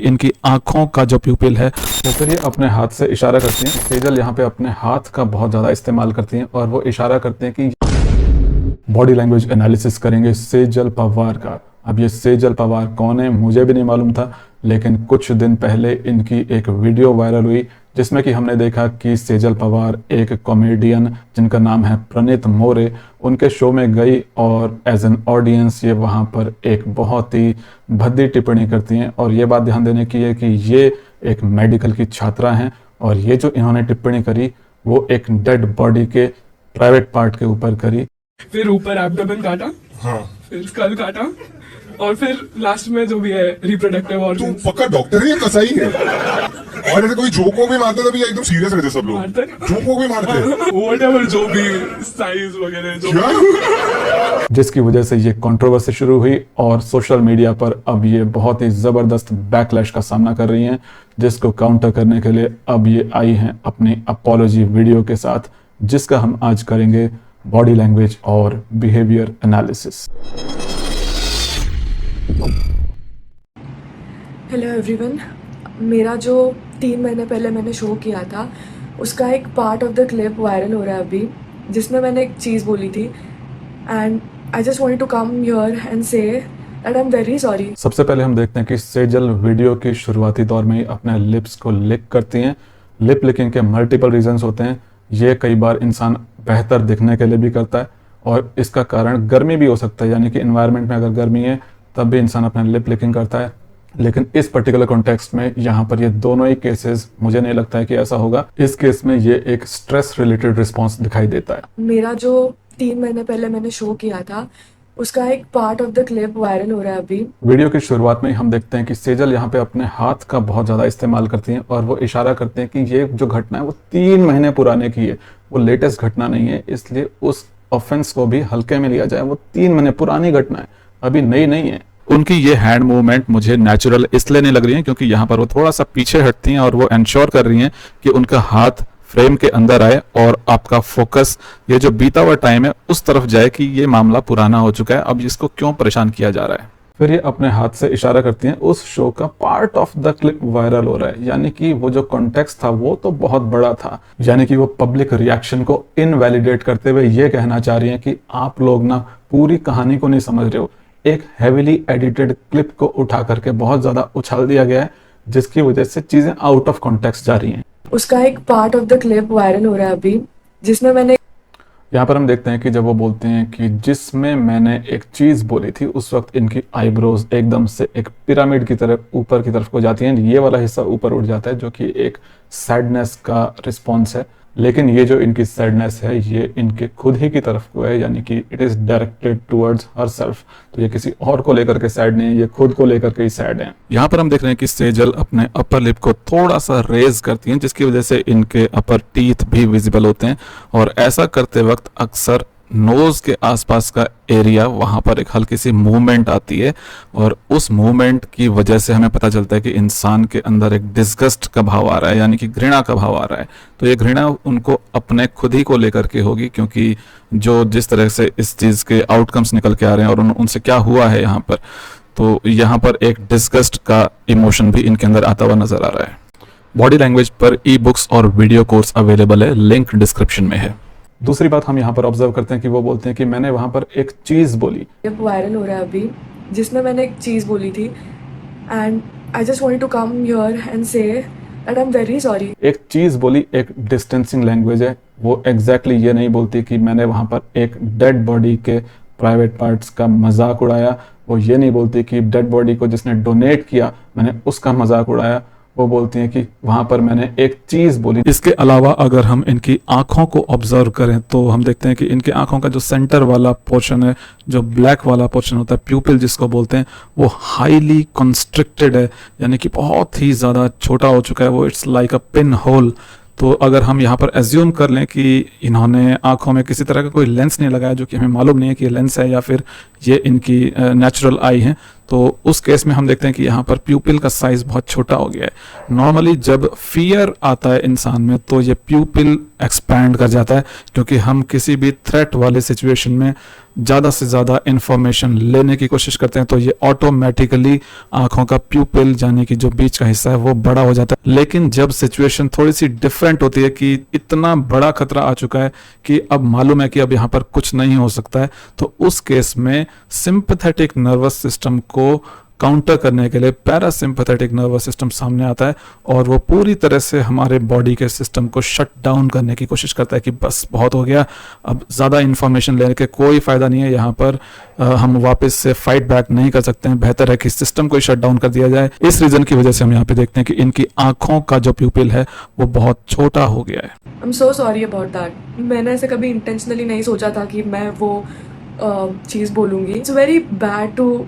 इनकी आंखों का जो प्यूपिल है वो फिर ये अपने हाथ से इशारा करती हैं। सेजल यहाँ पे अपने हाथ का बहुत ज़्यादा इस्तेमाल करती हैं और वो इशारा करते हैं कि बॉडी लैंग्वेज एनालिसिस करेंगे सेजल पवार का। अब ये सेजल पवार कौन है मुझे भी नहीं मालूम था, लेकिन कुछ दिन पहले इनकी एक वीडियो वायरल हुई जिसमें कि हमने देखा कि सेजल पवार एक कॉमेडियन जिनका नाम है प्रणीत मोरे उनके शो में गई और एज एन ऑडियंस ये वहाँ पर एक बहुत ही भद्दी टिप्पणी करती हैं। और ये बात ध्यान देने की है कि ये एक मेडिकल की छात्रा हैं और ये जो इन्होंने टिप्पणी करी वो एक डेड बॉडी के प्राइवेट पार्ट के ऊपर करी। फिर ऊपर एब्डोमेन काटा, हाँ, फिर स्कल काटा और फिर लास्ट में जो भी है रिप्रोडक्टिव तू ऑर्गन्स। पक्का डॉक्टर है या कसाई है? और ऐसे कोई जोक भी मारता था, एकदम सीरियस रहते सब लोग। मारते? जोक भी मारते व्हाटएवर जो भी साइज वगैरह जो क्या? जिसकी वजह से ये कंट्रोवर्सी शुरू हुई और सोशल मीडिया पर अब ये बहुत ही ज़बरदस्त बैकलैश का सामना कर रही हैं, जिसको काउंटर करने के लिए अब ये आई हैं अपनी अपॉलॉजी वीडियो के साथ, जिसका हम आज करेंगे बॉडी लैंग्वेज और बिहेवियर एनालिसिस। हेलो एवरीवन, मेरा जो 3 महीने पहले मैंने शो किया था उसका एक part of the clip viral हो रहा है अभी, जिसमें मैंने एक चीज़ बोली थी and I just wanted to come here and say that I am very sorry. सबसे पहले हम देखते हैं कि सेजल वीडियो की शुरुआती दौर में ही अपने लिप्स को लिक करती हैं। लिप लिकिंग के मल्टीपल रीजंस होते हैं। ये कई बार इंसान बेहतर दिखने के लिए भी करता है और इसका कारण गर्मी भी हो सकता है, यानी कि इन्वायरमेंट में अगर गर्मी है तब भी इंसान अपने लिप लिकिंग करता है। लेकिन इस पर्टिकुलर कॉन्टेक्स्ट में यहाँ पर ये दोनों ही केसेस मुझे नहीं लगता है कि ऐसा होगा। इस केस में ये एक स्ट्रेस रिलेटेड रिस्पॉन्स दिखाई देता है। मेरा जो 3 महीने पहले मैंने शो किया था उसका एक part of the clip viral हो रहा है अभी। वीडियो की शुरुआत में ही हम देखते हैं कि सेजल यहाँ पे अपने हाथ का बहुत ज़्यादा इस्तेमाल करती हैं और वो इशारा करते हैं कि ये जो घटना है वो 3 महीने पुराने की है, वो लेटेस्ट घटना नहीं है, इसलिए उस ऑफेंस को भी हल्के में लिया जाए। वो 3 महीने पुरानी घटना है, अभी नई नहीं है। उनकी ये हैंड मूवमेंट मुझे नेचुरल इसलिए नहीं लग रही है क्योंकि यहाँ पर वो थोड़ा सा पीछे हटती हैं और वो इंश्योर कर रही हैं कि उनका हाथ फ्रेम के अंदर आए और आपका फोकस ये जो बीता हुआ टाइम है उस तरफ जाए कि ये मामला पुराना हो चुका है, अब इसको क्यों परेशान किया जा रहा है। फिर ये अपने हाथ से इशारा करती हैं। उस शो का part of the clip viral हो रहा है, यानी कि वो जो कॉन्टेक्स्ट था वो तो बहुत बड़ा था, यानी कि वो पब्लिक रिएक्शन को इनवैलिडेट करते हुए ये कहना चाह रही हैं कि आप लोग ना पूरी कहानी को नहीं समझ रहे हो। एक हेविली एडिटेड क्लिप को उठा करके बहुत ज्यादा उछाल दिया गया है, जिसकी वजह से चीजें आउट ऑफ कॉन्टेक्स्ट जा रही हैं। उसका एक part of the clip viral हो रहा है अभी, जिसमें मैंने यहाँ पर हम देखते हैं कि जब वो बोलते हैं कि जिसमें मैंने एक चीज बोली थी, उस वक्त इनकी आईब्रोज एकदम से एक पिरामिड की तरफ ऊपर की तरफ को जाती हैं। ये वाला हिस्सा ऊपर उठ जाता है जो कि एक सैडनेस का रिस्पॉन्स है। लेकिन ये जो इनकी सैडनेस है ये इनके खुद ही की तरफ को है, यानी कि it is directed towards herself. तो ये किसी और को लेकर के सैड नहीं है, ये खुद को लेकर के ही सैड है। यहाँ पर हम देख रहे हैं कि सेजल अपने अपर लिप को थोड़ा सा रेज करती हैं, जिसकी वजह से इनके अपर टीथ भी विजिबल होते हैं और ऐसा करते वक्त अक्सर नोज के आसपास का एरिया वहां पर एक हल्की सी मूवमेंट आती है और उस मूवमेंट की वजह से हमें पता चलता है कि इंसान के अंदर एक डिस्गस्ट का भाव आ रहा है, यानी कि घृणा का भाव आ रहा है। तो ये घृणा उनको अपने खुद ही को लेकर के होगी, क्योंकि जो जिस तरह से इस चीज के आउटकम्स निकल के आ रहे हैं और उनसे क्या हुआ है यहाँ पर, तो यहाँ पर एक डिस्गस्ट का इमोशन भी इनके अंदर आता हुआ नजर आ रहा है। बॉडी लैंग्वेज पर ई बुक्स और वीडियो कोर्स अवेलेबल है, लिंक डिस्क्रिप्शन में है। दूसरी बात हम यहाँ पर ऑब्जर्व करते हैं कि वो बोलते हैं कि मैंने वहां पर एक चीज बोली। क्लिप वायरल हो रहा है अभी, जिसमें मैंने एक चीज़ बोली थी and I just wanted to come here and say that I am very sorry. एक चीज बोली एक डिस्टेंसिंग लैंग्वेज है। वो एग्जैक्टली ये नहीं बोलती कि मैंने वहां पर एक डेड बॉडी के प्राइवेट पार्ट्स का मजाक उड़ाया। वो ये नहीं बोलती कि डेड बॉडी को जिसने डोनेट किया मैंने उसका मजाक उड़ाया। वो बोलती हैं कि वहां पर मैंने एक चीज बोली। इसके अलावा अगर हम इनकी आंखों को ऑब्जर्व करें तो हम देखते हैं कि इनके आंखों का जो सेंटर वाला पोर्शन है, जो ब्लैक वाला पोर्शन होता है, प्यूपिल जिसको बोलते हैं, वो हाईली कंस्ट्रिक्टेड है, यानी कि बहुत ही ज़्यादा छोटा हो चुका है। वो it's like a pin hole. तो अगर हम यहाँ पर एज्यूम कर लें कि इन्होंने आंखों में किसी तरह का कोई लेंस नहीं लगाया, जो कि हमें मालूम नहीं है कि ये लेंस है या फिर ये इनकी नेचुरल आई है, तो उस केस में हम देखते हैं कि यहाँ पर प्यूपिल का साइज बहुत छोटा हो गया है। नॉर्मली जब फियर आता है इंसान में तो ये प्यूपिल एक्सपैंड कर जाता है, क्योंकि हम किसी भी थ्रेट वाले सिचुएशन में ज़्यादा से ज़्यादा इंफॉर्मेशन लेने की कोशिश करते हैं, तो ये ऑटोमेटिकली आंखों का प्यूपिल यानी कि जो बीच का हिस्सा है वो बड़ा हो जाता है। लेकिन जब सिचुएशन थोड़ी सी डिफरेंट होती है कि इतना बड़ा खतरा आ चुका है कि अब मालूम है कि अब यहाँ पर कुछ नहीं हो सकता है, तो उस केस में सिंपैथेटिक नर्वस सिस्टम को काउंटर करने के लिए पैरासिम्पैथेटिक नर्वस सिस्टम सामने आता है और वो पूरी तरह से हमारे बॉडी के सिस्टम को शट डाउन करने की कोशिश करता है कि बस बहुत हो गया, अब ज़्यादा इन्फॉर्मेशन लेने के कोई फ़ायदा नहीं है, यहाँ पर हम वापस से फाइट बैक नहीं कर सकते हैं, बेहतर है कि सिस्टम को शट डाउन कर दिया जाए। इस रीज़न की वजह से हम यहाँ पे देखते हैं कि इनकी आंखों का जो प्यूपिल है वो बहुत छोटा हो गया है। I am so sorry about that. मैंने ऐसे कभी इंटेंशनली नहीं सोचा था कि मैं वो चीज़ बोलूँगी। It's very bad to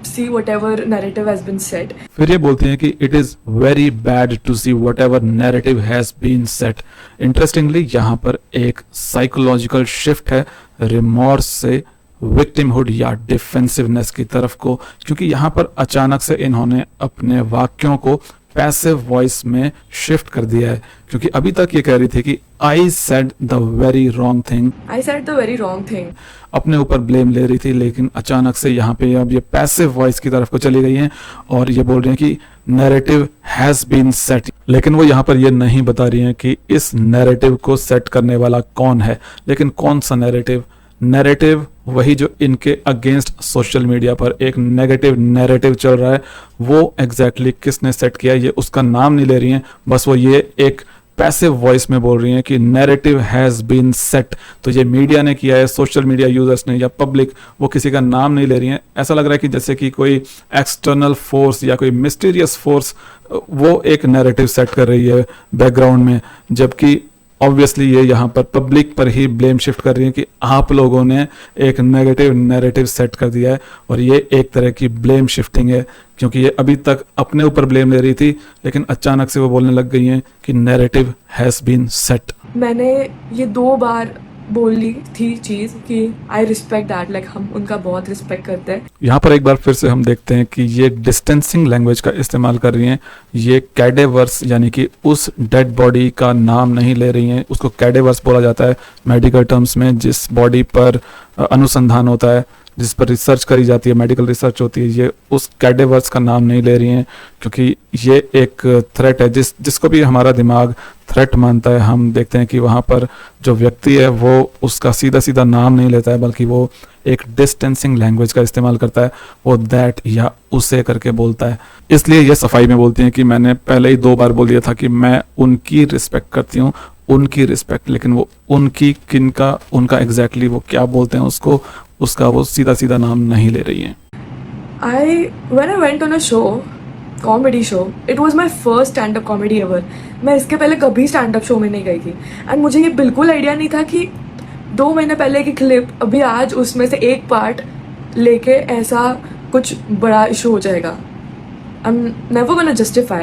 see whatever narrative has been said. फिर ये बोलती हैं कि it is very bad to see whatever narrative has been set. Interestingly यहाँ पर एक psychological shift है रिमोर्स से विक्टिमहुड या डिफेंसिवनेस की तरफ को, क्योंकि यहाँ पर अचानक से इन्होंने अपने वाक्यों को पैसिव वॉइस में शिफ्ट कर दिया है, क्योंकि अभी तक ये कह रही थी कि I said the very wrong thing, I said the very wrong thing. अपने ऊपर ब्लेम ले रही थी, लेकिन अचानक से यहाँ पे अब ये पैसिव वॉइस की तरफ को चली गई हैं और ये बोल रही हैं कि नैरेटिव हैज बीन सेट। लेकिन वो यहाँ पर ये नहीं बता रही हैं कि इस नैरेटिव को सेट करने वाला कौन है, लेकिन कौन सा नैरेटिव? नैरेटिव वही जो इनके अगेंस्ट सोशल मीडिया पर एक नेगेटिव नैरेटिव चल रहा है, वो एग्जैक्टली किसने सेट किया ये उसका नाम नहीं ले रही हैं, बस वो ये एक पैसिव वॉइस में बोल रही हैं कि नैरेटिव हैज बीन सेट। तो ये मीडिया ने किया है, सोशल मीडिया यूजर्स ने या पब्लिक, वो किसी का नाम नहीं ले रही हैं। ऐसा लग रहा है कि जैसे कि कोई एक्सटर्नल फोर्स या कोई मिस्टीरियस फोर्स वो एक नैरेटिव सेट कर रही है बैकग्राउंड में, जबकि ऑब्वियसली ये यहाँ पर पब्लिक पर ही ब्लेम शिफ्ट कर रही है कि आप लोगों ने एक नेगेटिव नैरेटिव सेट कर दिया है। और ये एक तरह की ब्लेम शिफ्टिंग है, क्योंकि ये अभी तक अपने ऊपर ब्लेम ले रही थी, लेकिन अचानक से वो बोलने लग गई हैं कि नैरेटिव हैज बीन सेट। मैंने ये 2 बार बोली थी चीज़ कि आई रिस्पेक्ट दैट, लाइक हम उनका बहुत रिस्पेक्ट करते हैं। यहाँ पर एक बार फिर से हम देखते हैं कि ये डिस्टेंसिंग लैंग्वेज का इस्तेमाल कर रही हैं। ये कैडेवर्स यानी कि उस डेड बॉडी का नाम नहीं ले रही हैं, उसको कैडेवर्स बोला जाता है मेडिकल टर्म्स में, जिस बॉडी पर अनुसंधान होता है, जिस पर रिसर्च करी जाती है, मेडिकल रिसर्च होती है। ये उस कैडेवर्स का नाम नहीं ले रही हैं, क्योंकि ये एक थ्रेट है जिसको भी हमारा दिमाग थ्रेट मानता है। हम देखते हैं कि वहाँ पर जो व्यक्ति है वो उसका सीधा सीधा नाम नहीं लेता है, बल्कि वो एक डिस्टेंसिंग लैंग्वेज का इस्तेमाल करता है, वो दैट या उसे करके बोलता है। इसलिए ये सफाई में बोलती हैं कि मैंने पहले ही 2 बार बोल दिया था कि मैं उनकी रिस्पेक्ट करती हूँ, उनकी रिस्पेक्ट, लेकिन वो उनकी किनका, उनका एग्जैक्टली वो क्या बोलते हैं उसका वो सीधा सीधा नाम नहीं ले रही हैं। When I went on a show, comedy show, it was my first stand-up comedy ever. मैं इसके पहले कभी stand-up show में नहीं गई थी, एंड मुझे ये बिल्कुल आइडिया नहीं था कि 2 महीने पहले की क्लिप अभी आज उसमें से एक पार्ट लेके ऐसा कुछ बड़ा इशू हो जाएगा। I'm never gonna justify.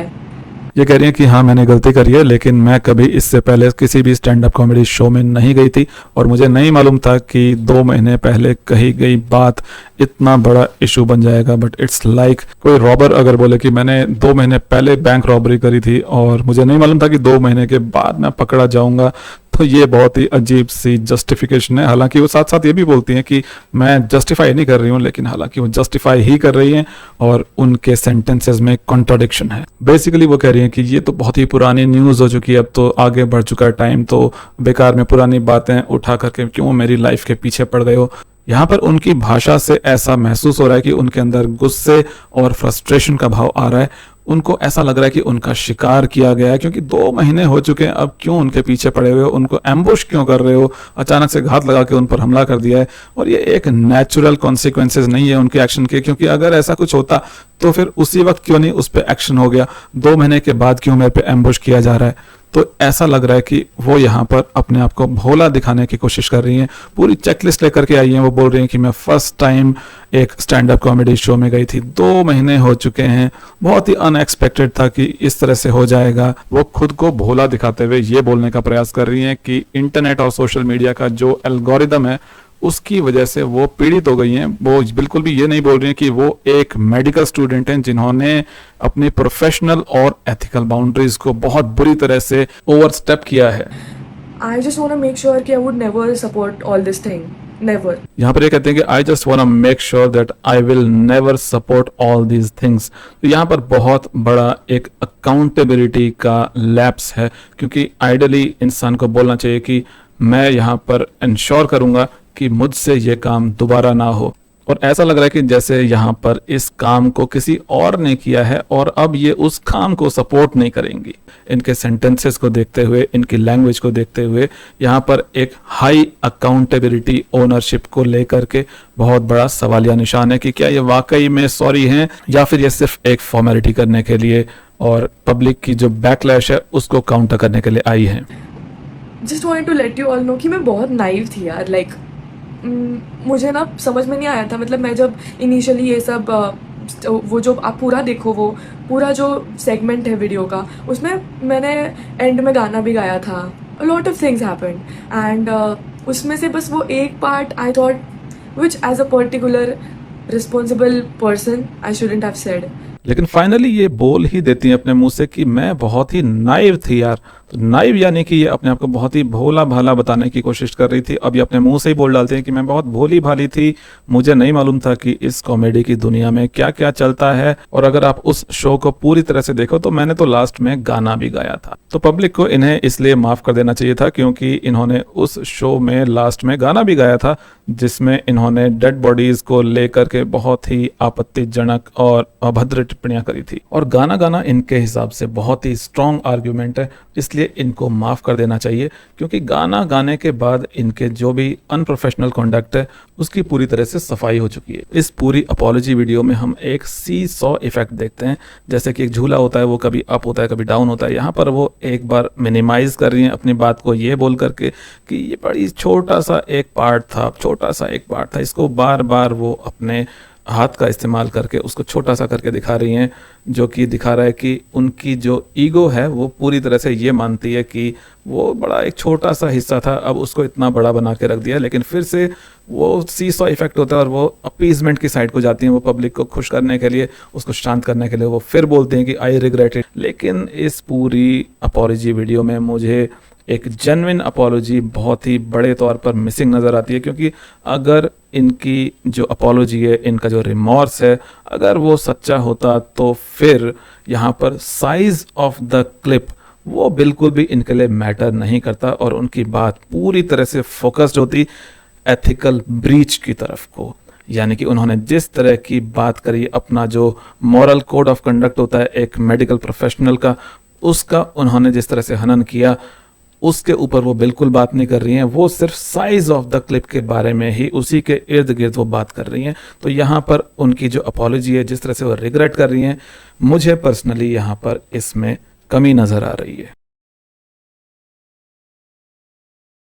ये कह रही हैं कि हाँ मैंने गलती करी है, लेकिन मैं कभी इससे पहले किसी भी स्टैंड अप कॉमेडी शो में नहीं गई थी और मुझे नहीं मालूम था कि 2 महीने पहले कही गई बात इतना बड़ा इशू बन जाएगा। बट इट्स लाइक कोई रॉबर अगर बोले कि मैंने 2 महीने पहले बैंक रॉबरी करी थी और मुझे नहीं मालूम था कि 2 महीने के बाद मैं पकड़ा जाऊंगा, तो ये बहुत ही अजीब सी जस्टिफिकेशन है। हालांकि वो साथ साथ ये भी बोलती हैं कि मैं जस्टिफाई नहीं कर रही हूँ, लेकिन हालांकि वो जस्टिफाई ही कर रही हैं और उनके सेंटेंसेस में कॉन्ट्राडिक्शन है। बेसिकली वो कह रही हैं कि ये तो बहुत ही पुरानी न्यूज़ हो चुकी है, अब तो आगे बढ़ चुका है टाइम, तो बेकार में पुरानी बातें उठा करके क्यों मेरी लाइफ के पीछे पड़ गए हो। यहाँ पर उनकी भाषा से ऐसा महसूस हो रहा है कि उनके अंदर गुस्से और फ्रस्ट्रेशन का भाव आ रहा है। उनको ऐसा लग रहा है कि उनका शिकार किया गया है, क्योंकि 2 महीने हो चुके हैं, अब क्यों उनके पीछे पड़े हुए हो, उनको एम्बुश क्यों कर रहे हो, अचानक से घात लगा के उन पर हमला कर दिया है। और ये एक नेचुरल कॉन्सिक्वेंसेज नहीं है उनके एक्शन के, क्योंकि अगर ऐसा कुछ होता तो फिर उसी वक्त क्यों नहीं उस पर एक्शन हो गया, 2 महीने के बाद क्यों मेरे पे एम्बुश किया जा रहा है। तो ऐसा लग रहा है कि वो यहाँ पर अपने आप को भोला दिखाने की कोशिश कर रही हैं, पूरी चेकलिस्ट लेकर के आई हैं। वो बोल रही हैं कि मैं फर्स्ट टाइम एक स्टैंड अप कॉमेडी शो में गई थी, 2 महीने हो चुके हैं, बहुत ही अनएक्सपेक्टेड था कि इस तरह से हो जाएगा। वो खुद को भोला दिखाते हुए ये बोलने का प्रयास कर रही हैं कि इंटरनेट और सोशल मीडिया का जो एल्गोरिदम है उसकी वजह से वो पीड़ित हो गई हैं। वो बिल्कुल भी ये नहीं बोल रही हैं कि वो एक मेडिकल स्टूडेंट हैं जिन्होंने अपनी प्रोफेशनल और एथिकल बाउंड्रीज को बहुत बुरी तरह से ओवरस्टेप किया है। I just want to make sure कि I would never support all this thing. Never. यहाँ पर ये कहते हैं कि I just want to make sure that I will never support all these things. तो यहाँ पर बहुत बड़ा एक अकाउंटेबिलिटी का लैप्स है, क्योंकि आइडियली इंसान को बोलना चाहिए कि मैं यहाँ पर इंश्योर करूंगा कि मुझसे ये काम दोबारा ना हो। और ऐसा लग रहा है कि जैसे यहाँ पर इस काम को किसी और ने किया है और अब ये उस काम को सपोर्ट नहीं करेंगी। इनके सेंटेंसेस को देखते हुए, इनकी लैंग्वेज को देखते हुए यहाँ पर एक हाई अकाउंटेबिलिटी ओनरशिप को लेकर के बहुत बड़ा सवालिया निशान है कि क्या ये वाकई में सॉरी हैं या फिर ये सिर्फ एक फॉर्मेलिटी करने के लिए और पब्लिक की जो बैकलैश है उसको काउंटर करने के लिए आई हैं। Just wanted to let you all know कि मैं बहुत नाइव थी यार। लाइक मुझे ना समझ में नहीं आया था। मतलब मैं जब इनिशियली ये सब वो जो आप पूरा देखो, वो पूरा जो सेगमेंट है वीडियो का, उसमें मैंने एंड में गाना भी गाया था। A lot of things happened and उसमें से बस वो एक part I thought which as a particular responsible person I shouldn't have said. लेकिन फाइनली ये बोल ही देती हैं अपने मुंह से कि मैं बहुत ही नाइव थी यार। तो नाइव यानी कि ये अपने आप को बहुत ही भोला भाला बताने की कोशिश कर रही थी। अब ये अपने मुंह से ही बोल डालते हैं कि मैं बहुत भोली भाली थी, मुझे नहीं मालूम था कि इस कॉमेडी की दुनिया में क्या क्या चलता है। और अगर आप उस शो को पूरी तरह से देखो तो मैंने तो लास्ट में गाना भी गाया था। तो पब्लिक को इन्हें इसलिए माफ कर देना चाहिए था क्योंकि इन्होंने उस शो में लास्ट में गाना भी गाया था जिसमें इन्होंने डेड बॉडीज को लेकर के बहुत ही आपत्तिजनक और अभद्र टिप्पणियां करी थी। और गाना गाना इनके हिसाब से बहुत ही स्ट्रॉन्ग आर्ग्यूमेंट है, इसलिए इनको माफ कर देना चाहिए क्योंकि गाना गाने के बाद इनके जो भी अनप्रोफेशनल कंडक्ट है उसकी पूरी तरह से सफाई हो चुकी है। इस पूरी अपॉलॉजी वीडियो में हम एक सी-सॉ इफेक्ट देखते हैं, जैसे कि एक झूला होता है वो कभी अप होता है कभी डाउन होता है। यहाँ पर वो एक बार मिनिमाइज कर रही हैं अपनी बात को ये बोल करके कि ये बड़ी छोटा सा एक पार्ट था, इसको बार बार वो अपने हाथ का इस्तेमाल करके उसको छोटा सा करके दिखा रही हैं, जो कि दिखा रहा है कि उनकी जो ईगो है वो पूरी तरह से ये मानती है कि वो बड़ा एक छोटा सा हिस्सा था, अब उसको इतना बड़ा बना के रख दिया। लेकिन फिर से वो सी-सॉ इफेक्ट होता है और वो अपीजमेंट की साइड को जाती हैं। वो पब्लिक को खुश करने के लिए, उसको शांत करने के लिए वो फिर बोलते हैं कि आई रिग्रेट इट। लेकिन इस पूरी अपॉलॉजी वीडियो में मुझे एक जेन्युइन अपॉलॉजी बहुत ही बड़े तौर पर मिसिंग नज़र आती है, क्योंकि अगर इनकी जो अपॉलॉजी है, इनका जो रिमॉर्स है, अगर वो सच्चा होता तो फिर यहाँ पर साइज ऑफ द क्लिप वो बिल्कुल भी इनके लिए मैटर नहीं करता और उनकी बात पूरी तरह से फोकस्ड होती एथिकल ब्रीच की तरफ को। यानी कि उन्होंने जिस तरह की बात करी, अपना जो मॉरल कोड ऑफ कंडक्ट होता है एक मेडिकल प्रोफेशनल का, उसका उन्होंने जिस तरह से हनन किया उसके ऊपर वो बिल्कुल बात नहीं कर रही हैं। वो सिर्फ साइज ऑफ द क्लिप के बारे में ही, उसी के इर्द गिर्द वो बात कर रही हैं। तो यहाँ पर उनकी जो अपॉलॉजी है, जिस तरह से वो रिग्रेट कर रही हैं, मुझे पर्सनली यहाँ पर इसमें कमी नज़र आ रही है।